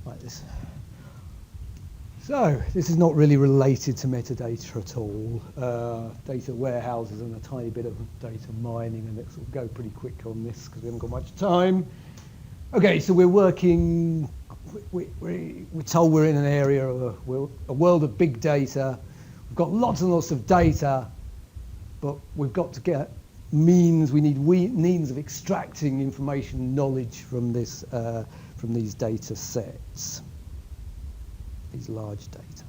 like this. So this is not really related to metadata at all. Data warehouses and a tiny bit of data mining, and let's go pretty quick on this because we haven't got much time. Okay, so we're working, we're told we're in an area of a world of big data. We've got lots and lots of data, but we've got to get means, we need means of extracting information, knowledge from this, from these data sets, these large data.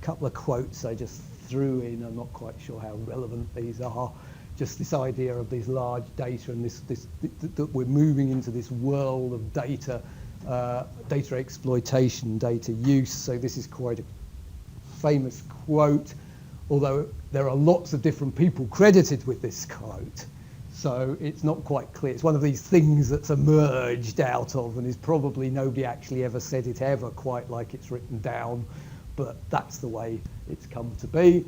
A couple of quotes I just threw in. I'm not quite sure how relevant these are. Just this idea of these large data and that we're moving into this world of data, data exploitation, data use. So this is quite a famous quote, although there are lots of different people credited with this quote. So it's not quite clear. It's one of these things that's emerged out of, and is probably nobody actually ever said it ever quite like it's written down, but that's the way it's come to be.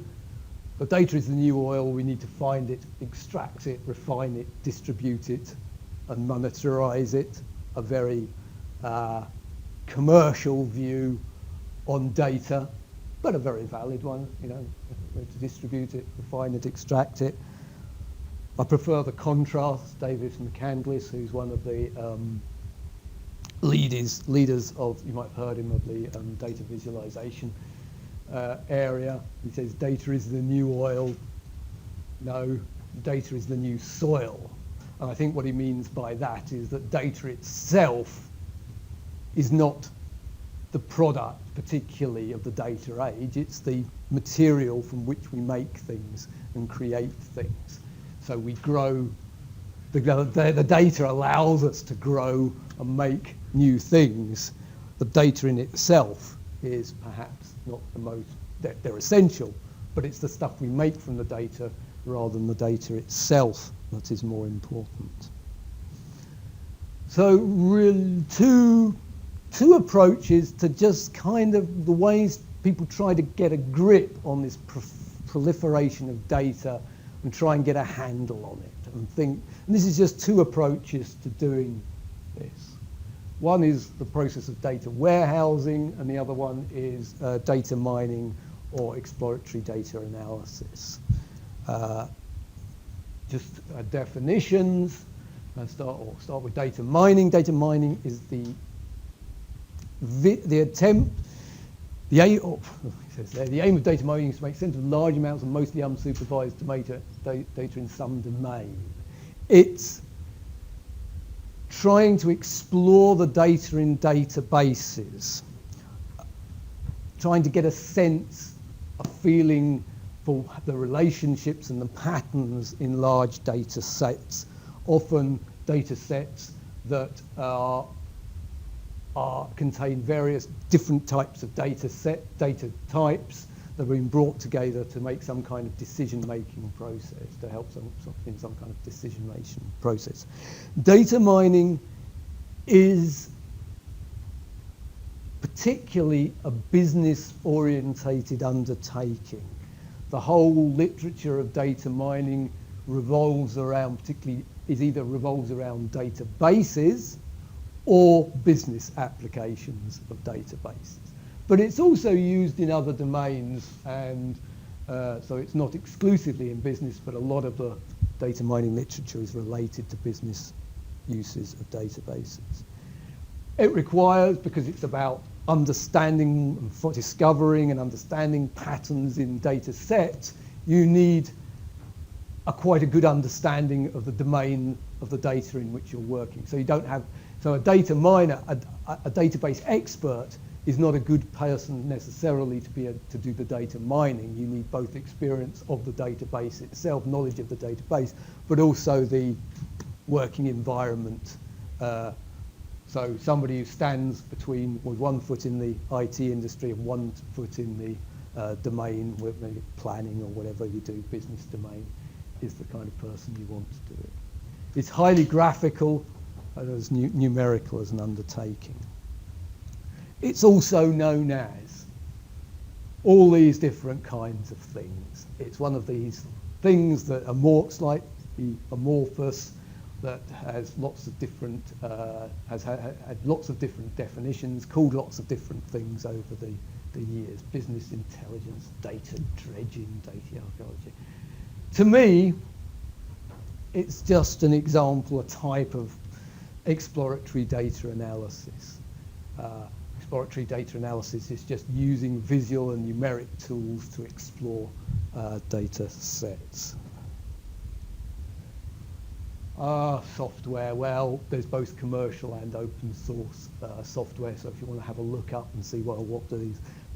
The data is the new oil. We need to find it, extract it, refine it, distribute it, and monetize it. A very commercial view on data, but a very valid one, you know, to distribute it, refine it, extract it. I prefer the contrast. David McCandless, who's one of the leaders of, you might have heard him, of the data visualization area. He says data is the new oil. No, data is the new soil. And I think what he means by that is that data itself is not the product particularly of the data age. It's the material from which we make things and create things. So we grow, the data allows us to grow and make new things. The data in itself is perhaps not the most, they're essential, but it's the stuff we make from the data rather than the data itself that is more important. So really two approaches to just kind of the ways people try to get a grip on this proliferation of data and try and get a handle on it and think, and this is just two approaches to doing this. One is the process of data warehousing, and the other one is data mining or exploratory data analysis. Just definitions. Start with data mining. Data mining is the attempt. The aim of data mining is to make sense of large amounts of mostly unsupervised data in some domain. It's trying to explore the data in databases, trying to get a sense, a feeling for the relationships and the patterns in large data sets, often data sets that contain various different types of data types that have been brought together to make some kind of decision-making process, to help in some kind of decision-making process. Data mining is particularly a business-orientated undertaking. The whole literature of data mining revolves around, either revolves around databases or business applications of databases. But it's also used in other domains, and so it's not exclusively in business, but a lot of the data mining literature is related to business uses of databases. It requires, because it's about understanding and discovering and understanding patterns in data sets, you need quite a good understanding of the domain of the data in which you're working. So you don't have, so a data miner, a database expert is not a good person necessarily to be able to do the data mining. You need both experience of the database itself, knowledge of the database, but also the working environment. So somebody who stands between with 1 foot in the IT industry and 1 foot in the domain, with maybe planning or whatever you do, business domain, is the kind of person you want to do it. It's highly graphical and as numerical as an undertaking. It's also known as all these different kinds of things. It's one of these things that are more slightly amorphous, that has lots of different, has had lots of different definitions, called lots of different things over the years. Business intelligence, data dredging, data archaeology. To me, it's just an example, a type of exploratory data analysis. Exploratory data analysis is just using visual and numeric tools to explore data sets. Software, well, there's both commercial and open source software, so if you want to have a look up and see, well,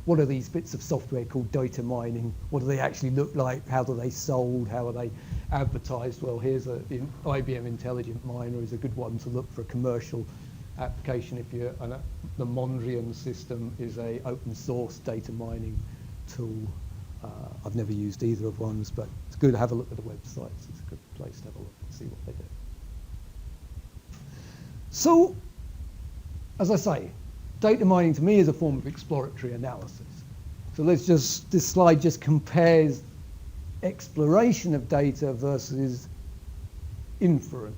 what are these bits of software called data mining? What do they actually look like? How do they sold? How are they advertised? Well, here's IBM Intelligent Miner is a good one to look for a commercial application. If you're the Mondrian system is a open source data mining tool. I've never used either of ones, but it's good to have a look at the websites. It's a good place to have a look and see what they do. So, as I say, data mining to me is a form of exploratory analysis. So this slide just compares exploration of data versus inferential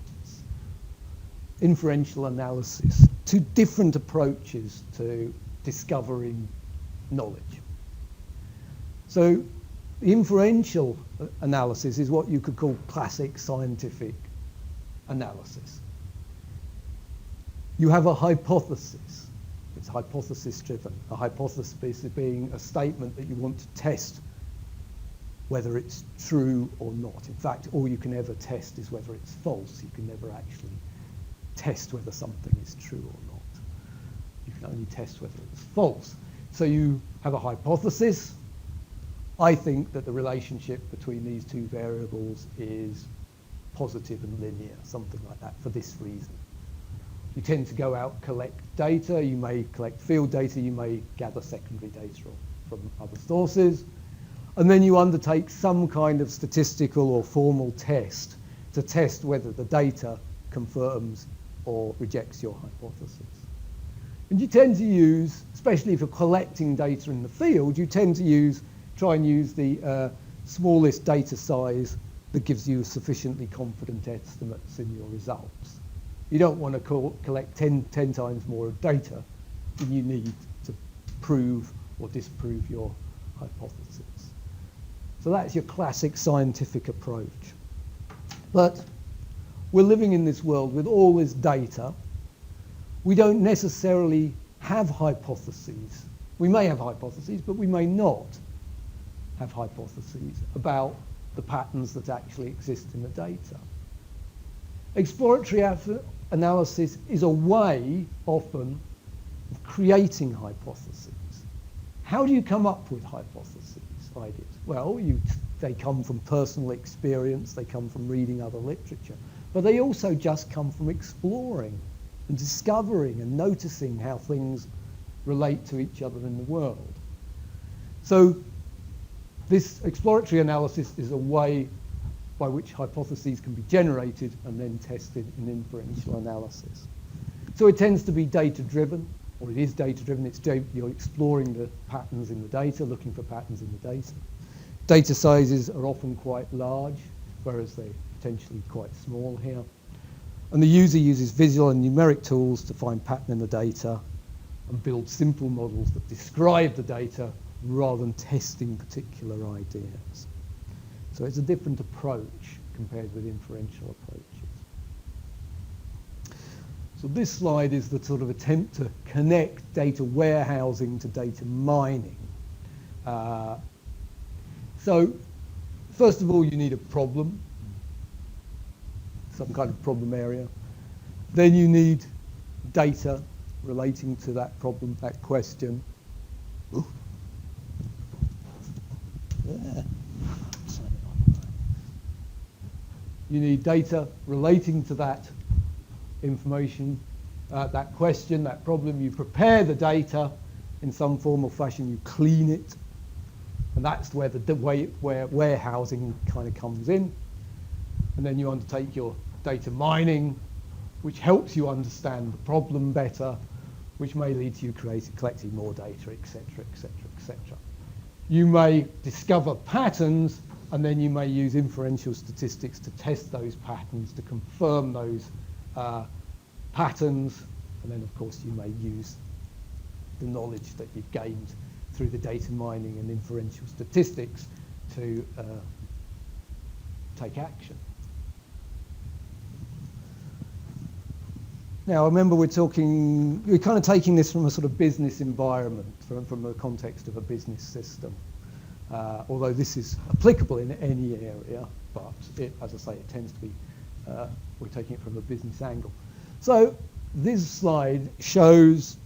analysis. Two different approaches to discovering knowledge. So the inferential analysis is what you could call classic scientific analysis. You have a hypothesis. It's hypothesis driven. A hypothesis being a statement that you want to test whether it's true or not. In fact, all you can ever test is whether it's false. You can never actually test whether something is true or not. You can only test whether it's false. So you have a hypothesis. I think that the relationship between these two variables is positive and linear, something like that, for this reason. You tend to go out, collect data. You may collect field data. You may gather secondary data from other sources. And then you undertake some kind of statistical or formal test to test whether the data confirms or rejects your hypothesis. And you tend to use, especially if you're collecting data in the field, you tend to try and use the smallest data size that gives you sufficiently confident estimates in your results. You don't want to collect 10 times more data than you need to prove or disprove your hypothesis. So that's your classic scientific approach. But we're living in this world with all this data. We don't necessarily have hypotheses. We may have hypotheses, but we may not have hypotheses about the patterns that actually exist in the data. Exploratory analysis is a way, often, of creating hypotheses. How do you come up with hypotheses, ideas? Well, they come from personal experience, they come from reading other literature, but they also just come from exploring and discovering and noticing how things relate to each other in the world. So this exploratory analysis is a way by which hypotheses can be generated and then tested in inferential analysis. So it tends to be data-driven, or it is data-driven. You're exploring the patterns in the data, looking for patterns in the data. Data sizes are often quite large, whereas they're potentially quite small here. And the user uses visual and numeric tools to find pattern in the data and build simple models that describe the data rather than testing particular ideas. So it's a different approach compared with inferential approaches. So this slide is the sort of attempt to connect data warehousing to data mining. So first of all, you need a problem, some kind of problem area. Then you need data relating to that problem, that question. Ooh. Yeah. You need data relating to that information, that question, that problem. You prepare the data in some form or fashion, you clean it, and that's where where warehousing kind of comes in. And then you undertake your data mining, which helps you understand the problem better, which may lead to you collecting more data, etc., etc., etc. You may discover patterns and then you may use inferential statistics to test those patterns, to confirm those patterns, and then of course you may use the knowledge that you've gained through the data mining and inferential statistics to take action. Now, remember, we're kind of taking this from a sort of business environment, from the context of a business system. Although this is applicable in any area, but as I say, it tends to be, we're taking it from a business angle. So this slide shows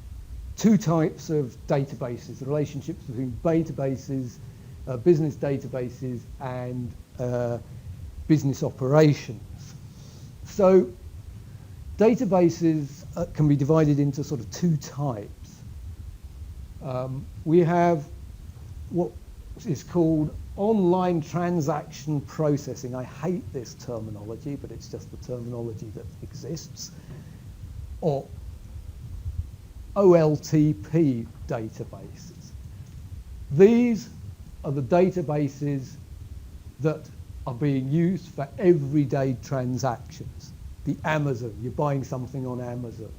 two types of databases, the relationships between databases, business databases, and business operations. So databases can be divided into sort of two types. We have what is called online transaction processing. I hate this terminology, but it's just the terminology that exists. Or OLTP databases. These are the databases that are being used for everyday transactions. The Amazon, you're buying something on Amazon.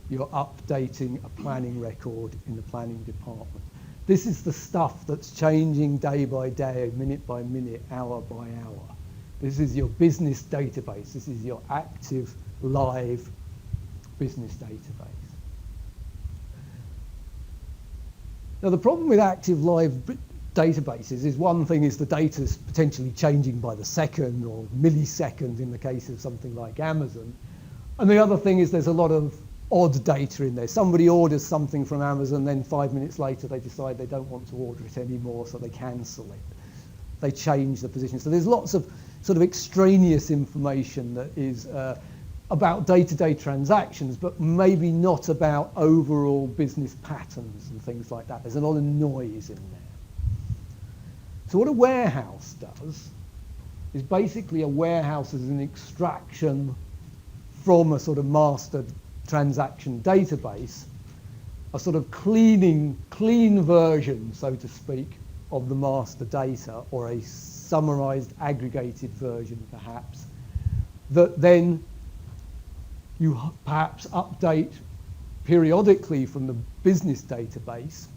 You're updating a planning record in the planning department. This is the stuff that's changing day by day, minute by minute, hour by hour. This is your business database. This is your active, live business database. Now, the problem with active, live databases is one thing is the data is potentially changing by the second or millisecond in the case of something like Amazon. And the other thing is there's a lot of odd data in there. Somebody orders something from Amazon, then 5 minutes later they decide they don't want to order it anymore, so they cancel it. They change the position. So there's lots of sort of extraneous information that is about day-to-day transactions, but maybe not about overall business patterns and things like that. There's a lot of noise in there. So what a warehouse does is basically a warehouse is an extraction from a sort of master transaction database, a sort of clean version, so to speak, of the master data, or a summarized, aggregated version, perhaps, that then you perhaps update periodically from the business database,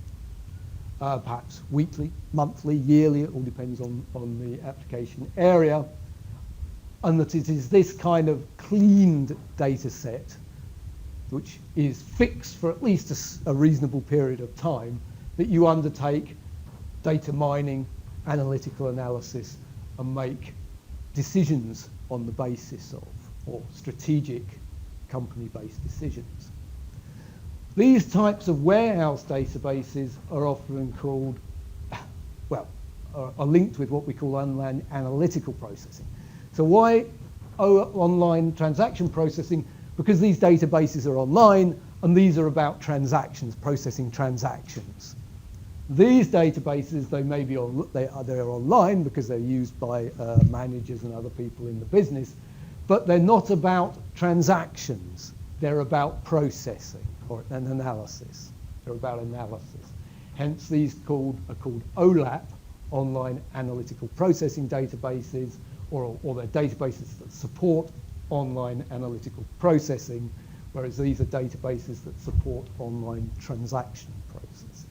perhaps weekly, monthly, yearly, it all depends on the application area, and that it is this kind of cleaned data set which is fixed for at least a reasonable period of time, that you undertake data mining, analytical analysis, and make decisions on the basis of, or strategic company-based decisions. These types of warehouse databases are often called, well, are linked with what we call online analytical processing. So why online transaction processing? Because these databases are online, and these are about transactions, processing transactions. These databases, they're online because they're used by managers and other people in the business, but they're not about transactions. They're about processing or an analysis. They're about analysis. Hence, these are called OLAP, online analytical processing databases, or they're databases that support online analytical processing, whereas these are databases that support online transaction processing.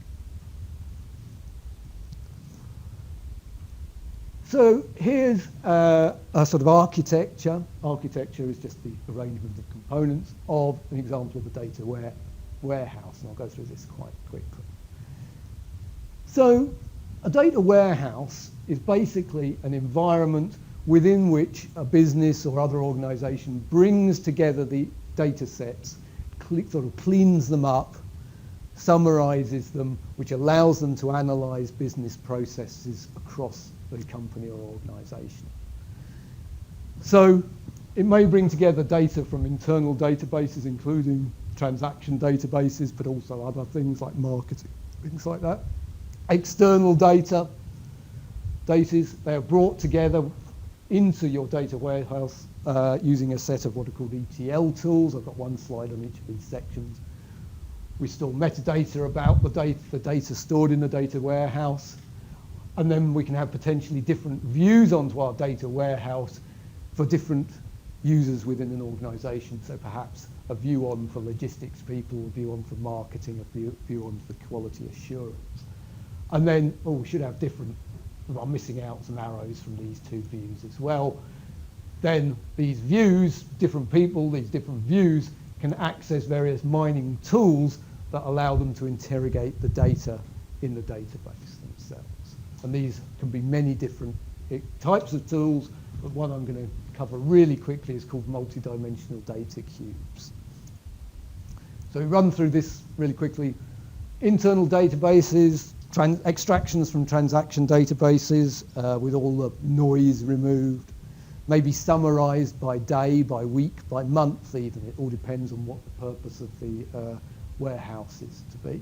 So here's a sort of architecture. Architecture is just the arrangement of components of an example of a data warehouse, and I'll go through this quite quickly. So a data warehouse is basically an environment within which a business or other organization brings together the data sets, sort of cleans them up, summarizes them, which allows them to analyze business processes across the company or organization. So it may bring together data from internal databases, including transaction databases, but also other things like marketing, things like that. External data, they are brought together into your data warehouse using a set of what are called ETL tools. I've got one slide on each of these sections. We store metadata about the data stored in the data warehouse. And then we can have potentially different views onto our data warehouse for different users within an organization. So perhaps a view on for logistics people, a view on for marketing, a view on for quality assurance. And then, we should have different, I'm missing out some arrows from these two views as well. Then these views, different people, these different views can access various mining tools that allow them to interrogate the data in the database themselves. And these can be many different types of tools, but one I'm going to cover really quickly is called multidimensional data cubes. So we run through this really quickly. Internal databases, extractions from transaction databases with all the noise removed, maybe summarized by day, by week, by month even. It all depends on what the purpose of the warehouse is to be.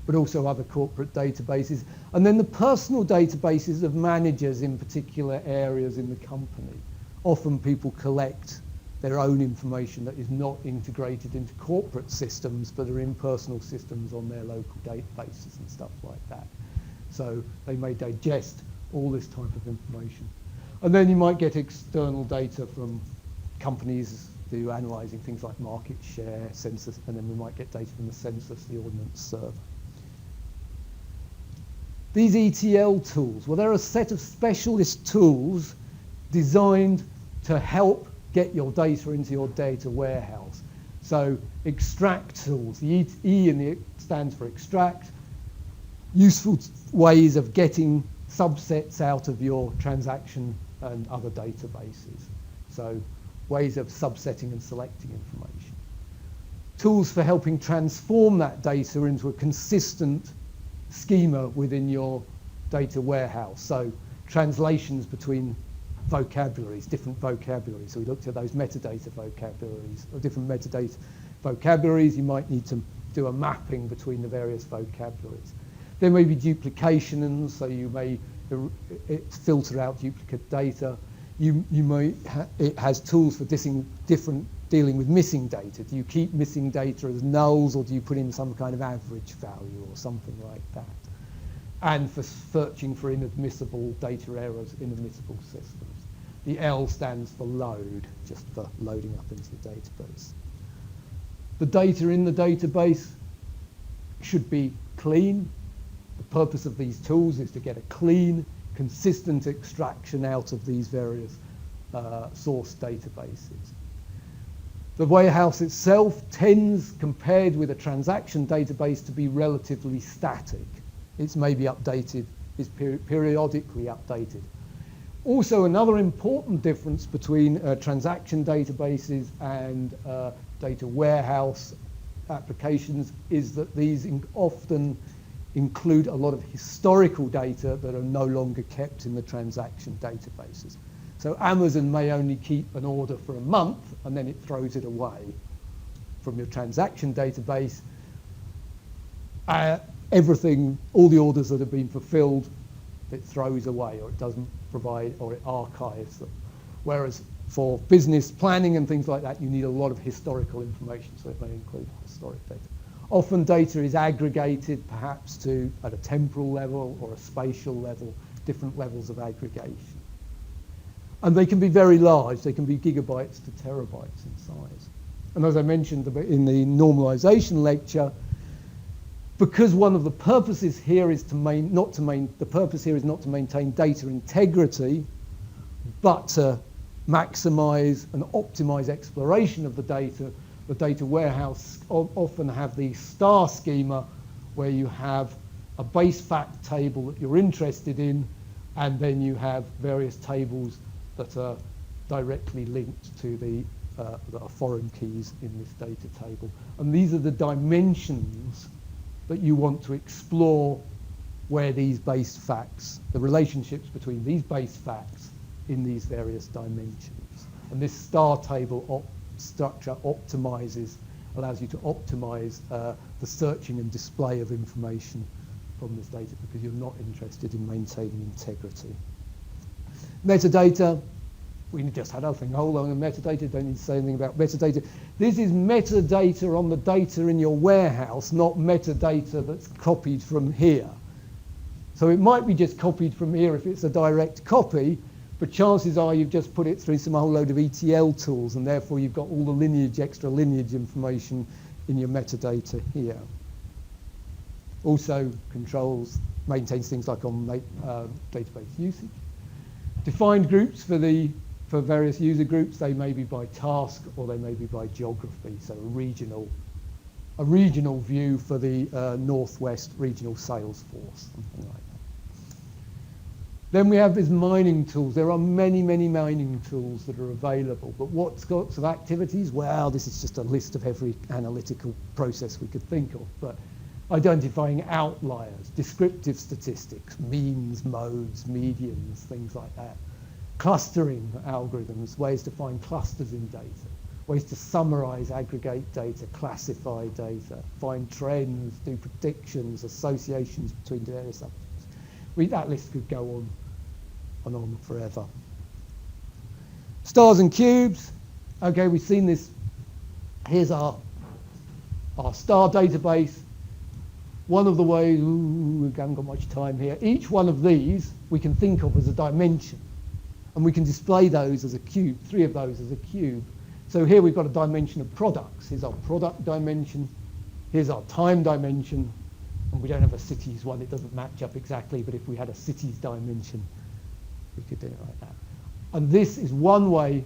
But also other corporate databases. And then the personal databases of managers in particular areas in the company. Often people collect their own information that is not integrated into corporate systems, but are in personal systems on their local databases and stuff like that. So they may digest all this type of information. And then you might get external data from companies who are analysing things like market share, census, and then we might get data from the census, the ordnance server. These ETL tools, well, they're a set of specialist tools designed to help get your data into your data warehouse. So extract tools, the E in the stands for extract, useful ways of getting subsets out of your transaction and other databases. So ways of subsetting and selecting information. Tools for helping transform that data into a consistent schema within your data warehouse. So translations between vocabularies, different vocabularies. So we looked at those metadata vocabularies, or different metadata vocabularies. You might need to do a mapping between the various vocabularies. There may be duplications, so you may filter out duplicate data. It has tools for dealing with missing data. Do you keep missing data as nulls, or do you put in some kind of average value or something like that? And for searching for inadmissible data errors, inadmissible systems. The L stands for load, just for loading up into the database. The data in the database should be clean. The purpose of these tools is to get a clean, consistent extraction out of these various source databases. The warehouse itself tends, compared with a transaction database, to be relatively static. It's maybe updated, is periodically updated. Also, another important difference between transaction databases and data warehouse applications is that these often include a lot of historical data that are no longer kept in the transaction databases. So Amazon may only keep an order for a month and then it throws it away from your transaction database. Everything, all the orders that have been fulfilled, it throws away, or it doesn't provide, or it archives them. Whereas for business planning and things like that, you need a lot of historical information, so it may include historic data. Often data is aggregated perhaps at a temporal level or a spatial level, different levels of aggregation. And they can be very large. They can be gigabytes to terabytes in size. And as I mentioned in the normalization lecture, because one of the purposes here is not to maintain data integrity, but to maximize and optimize exploration of the data warehouse often have the star schema where you have a base fact table that you're interested in, and then you have various tables that are directly linked to that are foreign keys in this data table. And these are the dimensions that you want to explore where these base facts, the relationships between these base facts in these various dimensions. And this star table structure allows you to optimize the searching and display of information from this data because you're not interested in maintaining integrity. Metadata, we just had other thing, hold on, metadata, don't need to say anything about metadata. This is metadata on the data in your warehouse, not metadata that's copied from here. So it might be just copied from here if it's a direct copy, but chances are you've just put it through some whole load of ETL tools, and therefore you've got all the lineage, extra lineage information in your metadata here. Also maintains things like on database usage. Defined groups for various user groups. They may be by task or they may be by geography. So a regional view for the Northwest Regional Sales Force, something like that. Then we have these mining tools. There are many, many mining tools that are available, but what sorts of activities? Well, this is just a list of every analytical process we could think of, but identifying outliers, descriptive statistics, means, modes, medians, things like that. Clustering algorithms, ways to find clusters in data, ways to summarize, aggregate data, classify data, find trends, do predictions, associations between various subjects. That list could go on and on forever. Stars and cubes. Okay, we've seen this. Here's our star database. One of the ways, we haven't got much time here. Each one of these we can think of as a dimension. And we can display those as a cube, 3 of those as a cube. So here we've got a dimension of products. Here's our product dimension. Here's our time dimension. And we don't have a cities one. It doesn't match up exactly. But if we had a cities dimension, we could do it like that. And this is one way.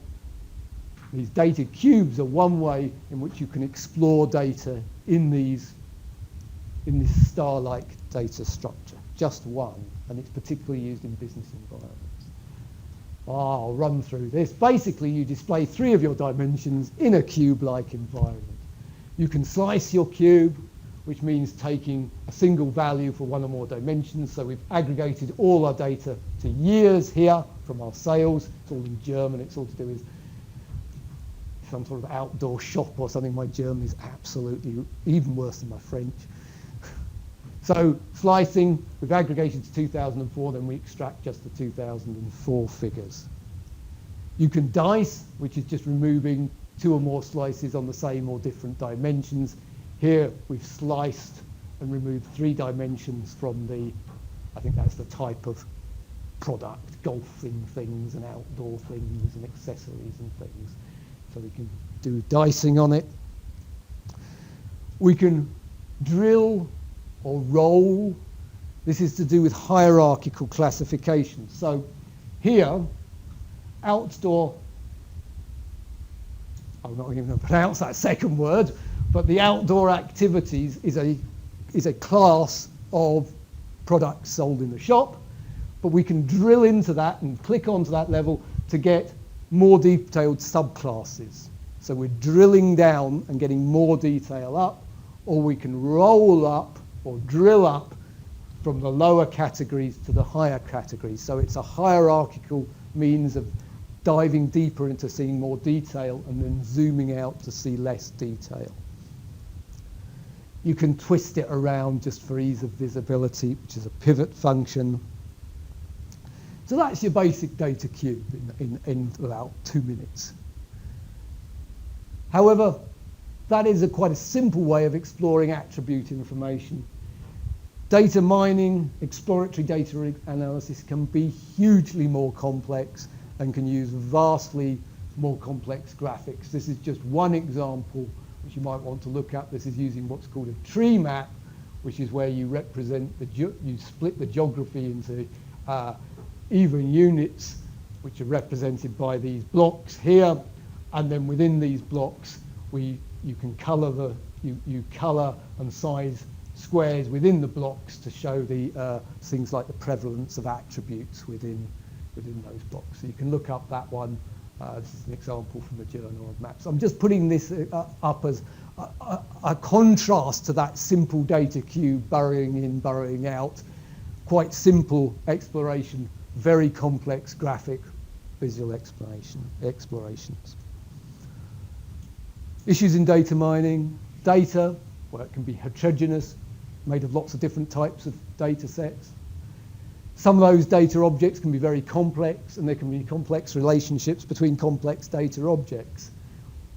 These data cubes are one way in which you can explore data in this star-like data structure. Just one. And it's particularly used in business environments. I'll run through this. Basically, you display 3 of your dimensions in a cube-like environment. You can slice your cube, which means taking a single value for one or more dimensions. So we've aggregated all our data to years here from our sales. It's all in German. It's all to do with some sort of outdoor shop or something. My German is absolutely even worse than my French. So slicing, we've aggregated to 2004, then we extract just the 2004 figures. You can dice, which is just removing 2 or more slices on the same or different dimensions. Here we've sliced and removed 3 dimensions from I think that's the type of product, golfing things and outdoor things and accessories and things. So we can do dicing on it. We can drill or roll. This is to do with hierarchical classification. So here, outdoor, I'm not even going to pronounce that second word, but the outdoor activities is a class of products sold in the shop, but we can drill into that and click onto that level to get more detailed subclasses. So we're drilling down and getting more detail up, or we can roll up or drill up from the lower categories to the higher categories. So it's a hierarchical means of diving deeper into seeing more detail and then zooming out to see less detail. You can twist it around just for ease of visibility, which is a pivot function. So that's your basic data cube in about 2 minutes. However, that is quite a simple way of exploring attribute information. Data mining, exploratory data analysis can be hugely more complex and can use vastly more complex graphics. This is just one example which you might want to look at. This is using what's called a tree map, which is where you represent you split the geography into even units, which are represented by these blocks here, and then within these blocks you can color you color and size squares within the blocks to show the things like the prevalence of attributes within those blocks. So you can look up that one. This is an example from the Journal of Maps. I'm just putting this up as a contrast to that simple data cube, burrowing in, burrowing out. Quite simple exploration, very complex graphic visual explorations. Issues in data mining. Data, well, it can be heterogeneous, made of lots of different types of data sets. Some of those data objects can be very complex, and there can be complex relationships between complex data objects.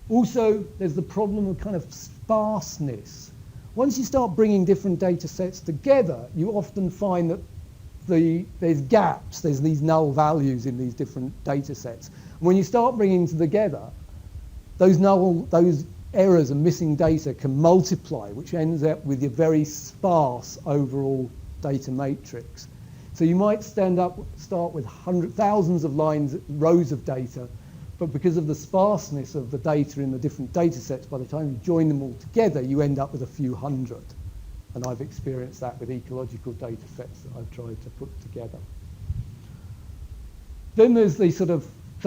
Also, there's the problem of kind of sparseness. Once you start bringing different data sets together, you often find that there's gaps, there's these null values in these different data sets. And when you start bringing them together, those errors and missing data can multiply, which ends up with a very sparse overall data matrix. So you might start with thousands of rows of data, but because of the sparseness of the data in the different data sets, by the time you join them all together, you end up with a few hundred. And I've experienced that with ecological data sets that I've tried to put together. Then there's these so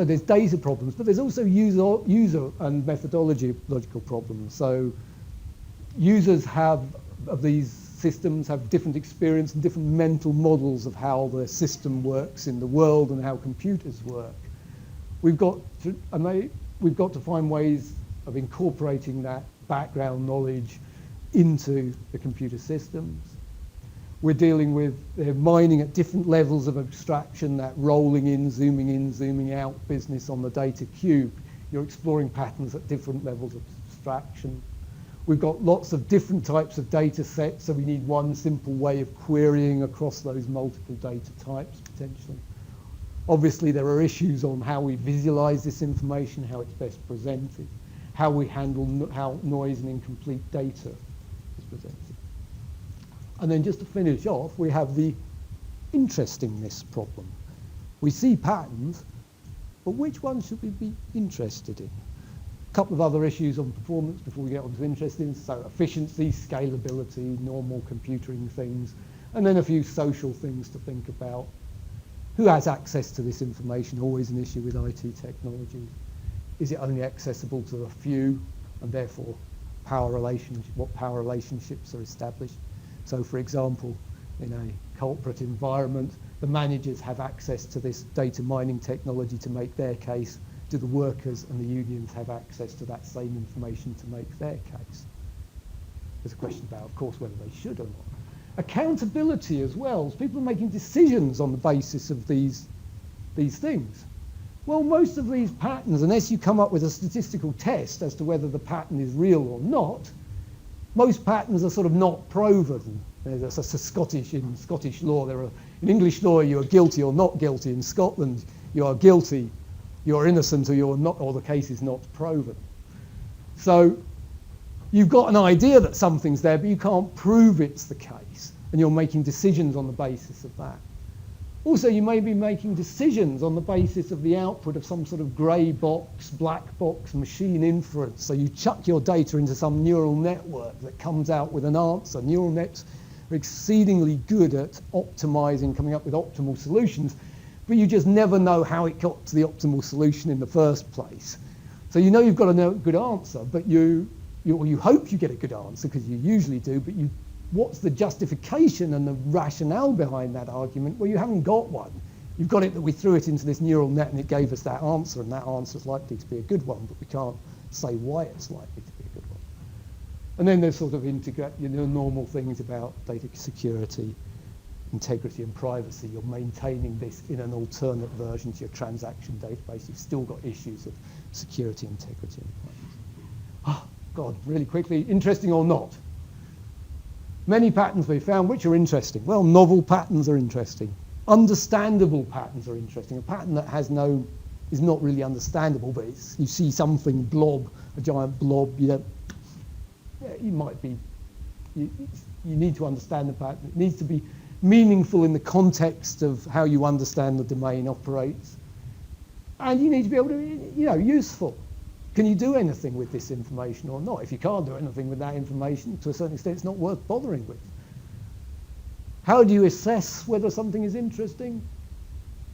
there's data problems, but there's also user and methodological problems. So users of these systems have different experience and different mental models of how the system works in the world and how computers work. We've got to find ways of incorporating that background knowledge into the computer systems. We're dealing with mining at different levels of abstraction, that rolling in, zooming out business on the data cube. You're exploring patterns at different levels of abstraction. We've got lots of different types of data sets, so we need one simple way of querying across those multiple data types, potentially. Obviously, there are issues on how we visualize this information, how it's best presented, how we handle how noise and incomplete data is presented. And then just to finish off, we have the interestingness problem. We see patterns, but which ones should we be interested in? A couple of other issues on performance before we get on to interesting. So efficiency, scalability, normal computing things, and then a few social things to think about. Who has access to this information? Always an issue with IT technologies. Is it only accessible to a few, and therefore what power relationships are established? So for example, in a corporate environment, the managers have access to this data mining technology to make their case. Do the workers and the unions have access to that same information to make their case? There's a question about, of course, whether they should or not. Accountability as well. People are making decisions on the basis of these things. Well, most of these patterns, unless you come up with a statistical test as to whether the pattern is real or not, most patterns are sort of not proven. There's in Scottish law, in English law you are guilty or not guilty. In Scotland, you are guilty, you are innocent, or you're not, or the case is not proven. So you've got an idea that something's there, but you can't prove it's the case, and you're making decisions on the basis of that. Also, you may be making decisions on the basis of the output of some sort of grey box, black box machine inference. So you chuck your data into some neural network that comes out with an answer. Neural nets are exceedingly good at optimizing, coming up with optimal solutions, but you just never know how it got to the optimal solution in the first place. So you know you've got a good answer, but you hope you get a good answer, because you usually do, but what's the justification and the rationale behind that argument? Well, you haven't got one. You've got it that we threw it into this neural net and it gave us that answer, and that answer is likely to be a good one, but we can't say why it's likely to be a good one. And then there's sort of normal things about data security, integrity and privacy. You're maintaining this in an alternate version to your transaction database. You've still got issues of security, integrity and privacy. Oh, God, really quickly, interesting or not? Many patterns we found which are interesting. Well, novel patterns are interesting. Understandable patterns are interesting. A pattern that is not really understandable, but you see something blob, a giant blob, you need to understand the pattern. It needs to be meaningful in the context of how you understand the domain operates. And you need to be able to, useful. Can you do anything with this information or not? If you can't do anything with that information, to a certain extent, it's not worth bothering with. How do you assess whether something is interesting?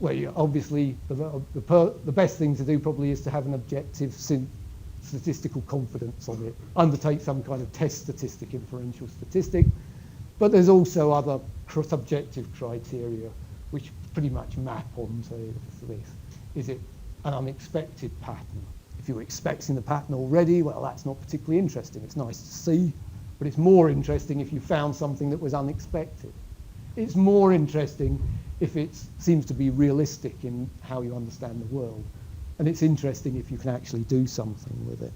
Well, obviously, the best thing to do probably is to have an objective statistical confidence on it. Undertake some kind of test statistic, inferential statistic. But there's also other subjective criteria which pretty much map onto this. Is it an unexpected pattern? If you were expecting the pattern already, well, that's not particularly interesting. It's nice to see, but it's more interesting if you found something that was unexpected. It's more interesting if it seems to be realistic in how you understand the world. And it's interesting if you can actually do something with it.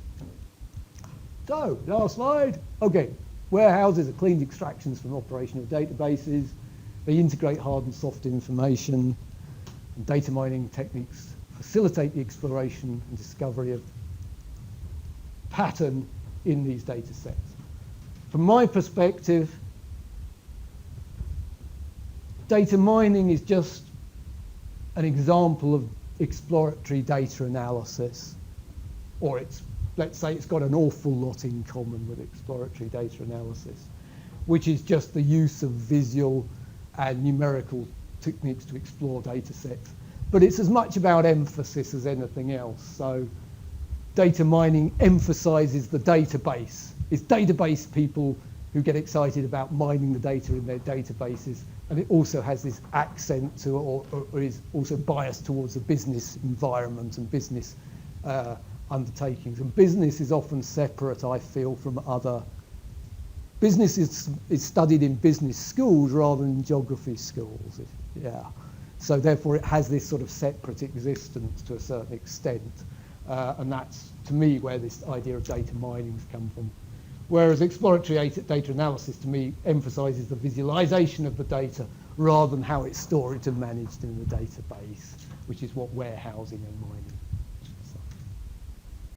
So, last slide. Okay, warehouses are cleaned extractions from operational databases. They integrate hard and soft information, and data mining techniques facilitate the exploration and discovery of pattern in these data sets. From my perspective, data mining is just an example of exploratory data analysis, or let's say it's got an awful lot in common with exploratory data analysis, which is just the use of visual and numerical techniques to explore data sets. But it's as much about emphasis as anything else. So data mining emphasizes the database. It's database people who get excited about mining the data in their databases, and it also has this accent to, or is also biased towards the business environment and business undertakings. And business is often separate, I feel, from other. Business is studied in business schools rather than geography schools. Yeah. So therefore it has this sort of separate existence to a certain extent. And that's, to me, where this idea of data mining has come from. Whereas exploratory data analysis, to me, emphasizes the visualization of the data rather than how it's stored and managed in the database, which is what warehousing and mining